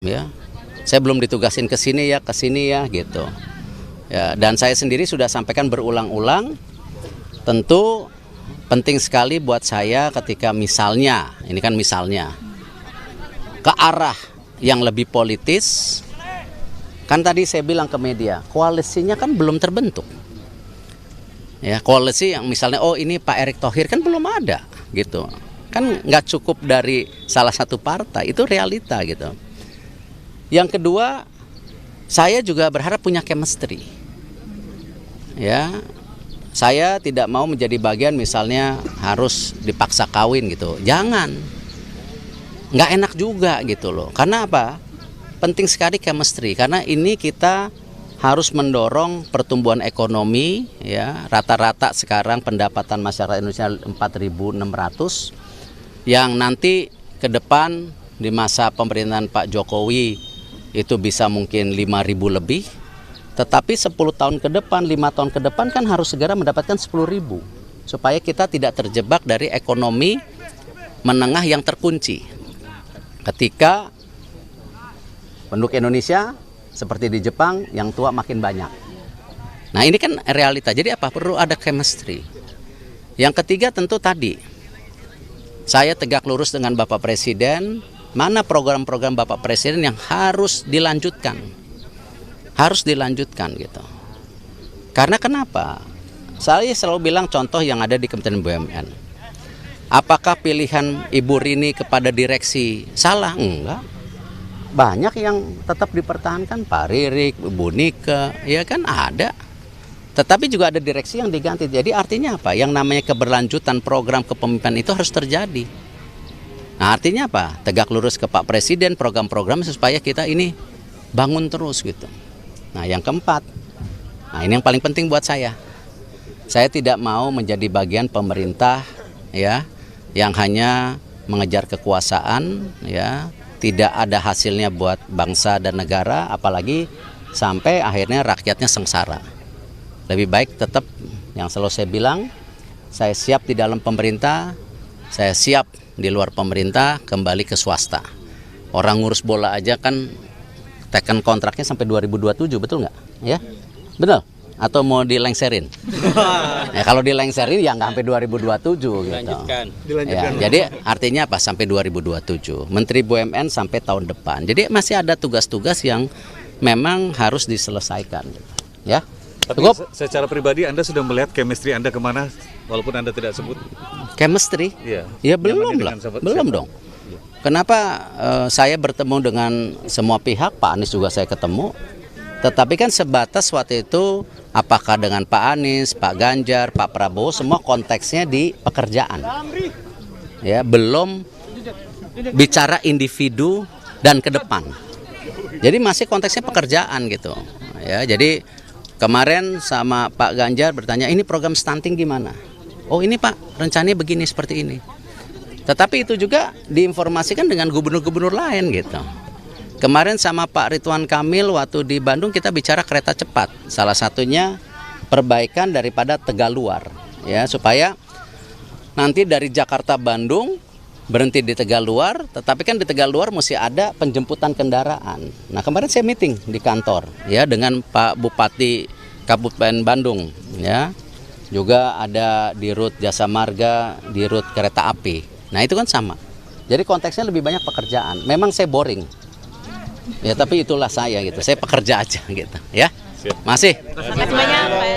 ya. Saya belum ditugasin ke sini ya gitu. Ya, dan saya sendiri sudah sampaikan berulang-ulang, tentu penting sekali buat saya ketika misalnya, ini kan misalnya, ke arah yang lebih politis, kan tadi saya bilang ke media, koalisinya kan belum terbentuk. Ya, koalisi yang misalnya, oh ini Pak Erick Thohir kan belum ada gitu. Kan nggak cukup dari salah satu partai, itu realita gitu. Yang kedua, saya juga berharap punya chemistry. Ya, saya tidak mau menjadi bagian misalnya harus dipaksa kawin gitu. Jangan. Nggak enak juga gitu loh. Karena apa? Penting sekali chemistry. Karena ini kita harus mendorong pertumbuhan ekonomi. Ya, rata-rata sekarang pendapatan masyarakat Indonesia 4.600. Yang nanti ke depan di masa pemerintahan Pak Jokowi itu bisa mungkin 5.000 lebih. Tetapi 10 tahun ke depan, 5 tahun ke depan kan harus segera mendapatkan 10.000. Supaya kita tidak terjebak dari ekonomi menengah yang terkunci. Ketika penduduk Indonesia seperti di Jepang yang tua makin banyak. Nah ini kan realita, jadi apa? Perlu ada chemistry. Yang ketiga tentu tadi, saya tegak lurus dengan Bapak Presiden, mana program-program Bapak Presiden yang harus dilanjutkan. Harus dilanjutkan gitu. Karena kenapa? Saya selalu bilang contoh yang ada di Kementerian BUMN. Apakah pilihan Ibu Rini kepada direksi salah? Enggak. Banyak yang tetap dipertahankan, Pak Ririk, Bu Nika, ya kan ada. Tetapi juga ada direksi yang diganti. Jadi artinya apa? Yang namanya keberlanjutan program kepemimpinan itu harus terjadi. Nah artinya apa? Tegak lurus ke Pak Presiden program-program supaya kita ini bangun terus gitu. Nah yang keempat, nah ini yang paling penting buat saya. Saya tidak mau menjadi bagian pemerintah ya yang hanya mengejar kekuasaan ya, tidak ada hasilnya buat bangsa dan negara, apalagi sampai akhirnya rakyatnya sengsara. Lebih baik tetap yang selalu saya bilang, saya siap di dalam pemerintah, saya siap di luar pemerintah, kembali ke swasta. Orang ngurus bola aja kan teken kontraknya sampai 2027, betul nggak? Ya, betul. Atau mau dilengserin? Ya, kalau dilengserin ya nggak sampai 2027 gitu. Dilanjutkan. Ya, jadi artinya apa? Sampai 2027. Menteri BUMN sampai tahun depan. Jadi masih ada tugas-tugas yang memang harus diselesaikan. Ya. Tapi secara pribadi Anda sudah melihat chemistry Anda kemana walaupun Anda tidak sebut? Chemistry? Iya. Ya belum lah, belum dong. Kenapa saya bertemu dengan semua pihak, Pak Anies juga saya ketemu. Tetapi kan sebatas waktu itu apakah dengan Pak Anies, Pak Ganjar, Pak Prabowo, semua konteksnya di pekerjaan. Ya, belum bicara individu dan ke depan. Jadi masih konteksnya pekerjaan gitu. Ya, jadi kemarin sama Pak Ganjar bertanya, ini program stunting gimana? Oh ini Pak, rencananya begini seperti ini. Tetapi itu juga diinformasikan dengan gubernur-gubernur lain gitu. Kemarin sama Pak Ridwan Kamil waktu di Bandung kita bicara kereta cepat. Salah satunya perbaikan daripada Tegaluar. Ya, supaya nanti dari Jakarta Bandung berhenti di Tegaluar, tetapi kan di Tegaluar mesti ada penjemputan kendaraan. Nah kemarin saya meeting di kantor ya dengan Pak Bupati Kabupaten Bandung ya, juga ada di rut Jasa Marga, di rut kereta api. Nah itu kan sama. Jadi konteksnya lebih banyak pekerjaan. Memang saya boring ya, tapi itulah saya gitu. Saya pekerja aja gitu ya. Masih. Terima kasih banyak Pak.